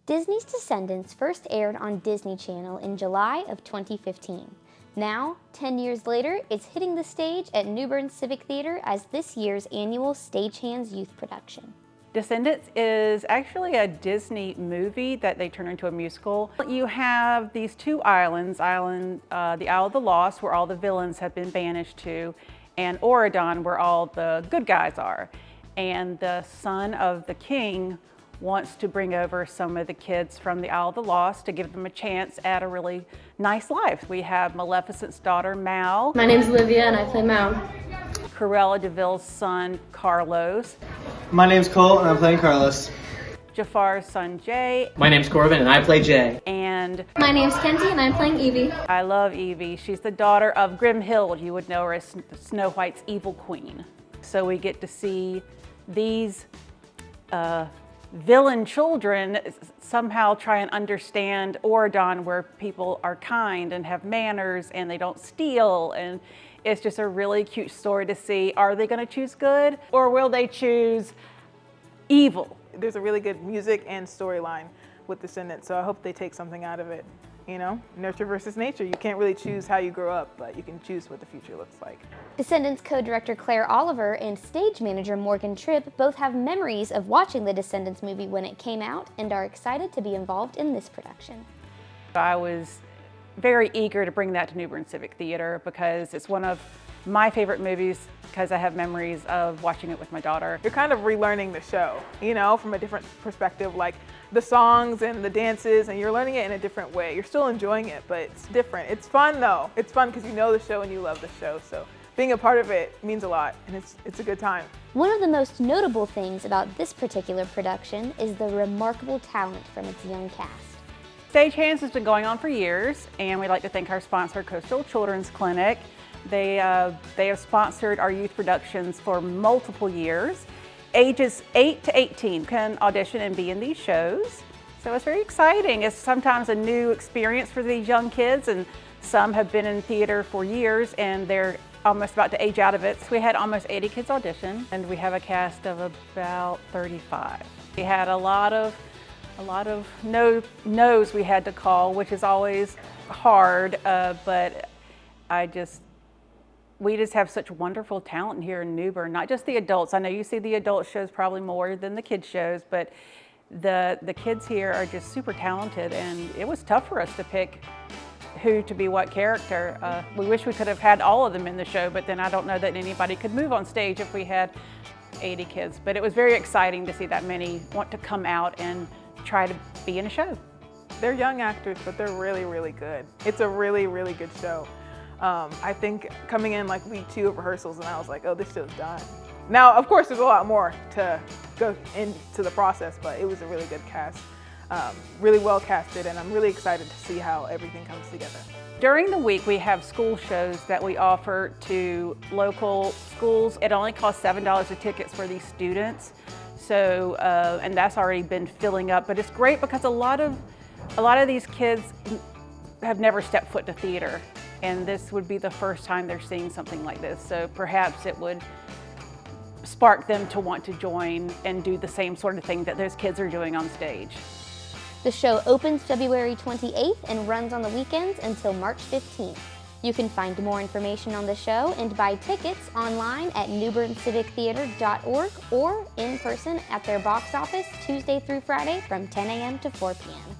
Disney's Descendants first aired on Disney Channel in July of 2015. Now, 10 years later, it's hitting the stage at Bern Civic Theatre as this year's annual Stagehands youth production. Descendants is actually a Disney movie that they turn into a musical. You have these two islands, the Isle of the Lost, where all the villains have been banished to, and Auradon, where all the good guys are. And the son of the king wants to bring over some of the kids from the Isle of the Lost to give them a chance at a really nice life. We have Maleficent's daughter, Mal. My name's Olivia and I play Mal. Cruella de Vil's son, Carlos. My name's Cole and I'm playing Carlos. Jafar's son, Jay. My name's Corbin and I play Jay. And my name's Kenzie and I'm playing Evie. I love Evie. She's the daughter of Grimhild. You would know her as Snow White's evil queen. So we get to see these villain children somehow try and understand Auradon, where people are kind and have manners and they don't steal, and it's just a really cute story to see. Are they going to choose good or will they choose evil? There's a really good music and storyline with Descendants, so I hope they take something out of it. You know, nurture versus nature. You can't really choose how you grow up, but you can choose what the future looks like. Descendants co-director Claire Oliver and stage manager Morgan Tripp both have memories of watching the Descendants movie when it came out and are excited to be involved in this production. I was very eager to bring that to Bern Civic Theatre because it's one of my favorite movies because I have memories of watching it with my daughter. You're kind of relearning the show, you know, from a different perspective, like the songs and the dances, and you're learning it in a different way. You're still enjoying it, but it's different. It's fun though. It's fun because you know the show and you love the show, so being a part of it means a lot, and it's a good time. One of the most notable things about this particular production is the remarkable talent from its young cast. Stagehands has been going on for years, and we'd like to thank our sponsor, Coastal Children's Clinic. They have sponsored our youth productions for multiple years. Ages 8 to 18 can audition and be in these shows. So it's very exciting. It's sometimes a new experience for these young kids, and some have been in theater for years and they're almost about to age out of it. So we had almost 80 kids audition, and we have a cast of about 35. We had a lot of no's we had to call, which is always hard, but we just have such wonderful talent here in Bern, not just the adults. I know you see the adult shows probably more than the kids shows, but the kids here are just super talented, and it was tough for us to pick who to be what character. We wish we could have had all of them in the show, but then I don't know that anybody could move on stage if we had 80 kids. But it was very exciting to see that many want to come out and try to be in a show. They're young actors, but they're really, really good. It's a really, really good show. I think coming in like week 2 of rehearsals, and I was like, oh, this show's done. Now, of course, there's a lot more to go into the process, but it was a really good cast, really well casted, and I'm really excited to see how everything comes together. During the week, we have school shows that we offer to local schools. It only costs $7 a ticket for these students, so and that's already been filling up. But it's great because a lot of these kids have never stepped foot to theater, and this would be the first time they're seeing something like this. So perhaps it would spark them to want to join and do the same sort of thing that those kids are doing on stage. The show opens February 28th and runs on the weekends until March 15th. You can find more information on the show and buy tickets online at newberncivictheatre.org or in person at their box office Tuesday through Friday from 10 a.m. to 4 p.m.